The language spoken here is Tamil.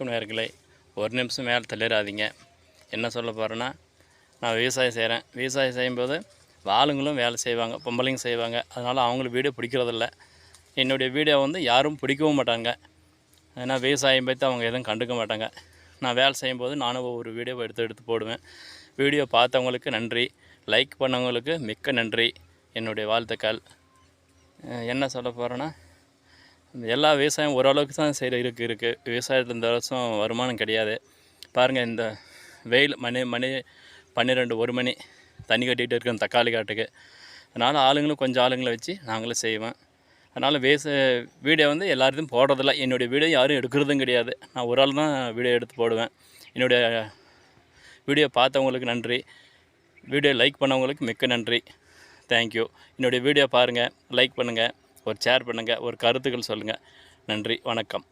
வணக்கம் நேயர்களே. ஒரு நிமிஷம் மேலே தள்ளிடாதீங்க. என்ன சொல்ல போகிறேன்னா, நான் விவசாயம் செய்கிறேன். விவசாயம் செய்யும்போது ஆளுங்களும் வேலை செய்வாங்க, பொம்பளைங்க செய்வாங்க. அதனால் அவங்களுக்கு வீடியோ பிடிக்கிறதில்ல. என்னுடைய வீடியோ வந்து யாரும் பிடிக்கவும் மாட்டாங்க. ஏன்னா விவசாயம் பற்றி அவங்க எதுவும் கண்டுக்க மாட்டாங்க. நான் வேலை செய்யும்போது நானும் ஒவ்வொரு வீடியோவை எடுத்து போடுவேன். வீடியோ பார்த்தவங்களுக்கு நன்றி, லைக் பண்ணவங்களுக்கு மிக்க நன்றி, என்னுடைய வாழ்த்துக்கள். என்ன சொல்ல போகிறேன்னா, எல்லா விவசாயம் ஓரளவுக்கு தான் இருக்குது. விவசாயத்தில் இந்த வருஷம் வருமானம் கிடையாது. பாருங்கள், இந்த வெயில் மணி 12 1 மணி தண்ணி கட்டிகிட்டு இருக்கோம் தக்காளி காட்டுக்கு. அதனால் ஆளுங்களும் கொஞ்சம் ஆளுங்களை வச்சு நாங்களும் செய்வோம். அதனால் வீடியோ வந்து எல்லாத்தையும் போடுறதில்ல. என்னுடைய வீடியோ யாரும் எடுக்கிறதும் கிடையாது. நான் ஒரு ஆள் தான் வீடியோ எடுத்து போடுவேன். என்னுடைய வீடியோ பார்த்தவங்களுக்கு நன்றி, வீடியோ லைக் பண்ணவங்களுக்கு மிக்க நன்றி, தேங்க்யூ. என்னுடைய வீடியோ பாருங்கள், லைக் பண்ணுங்கள், ஒரு ஷேர் பண்ணுங்கள், ஒரு கருத்துக்கள் சொல்லுங்கள். நன்றி, வணக்கம்.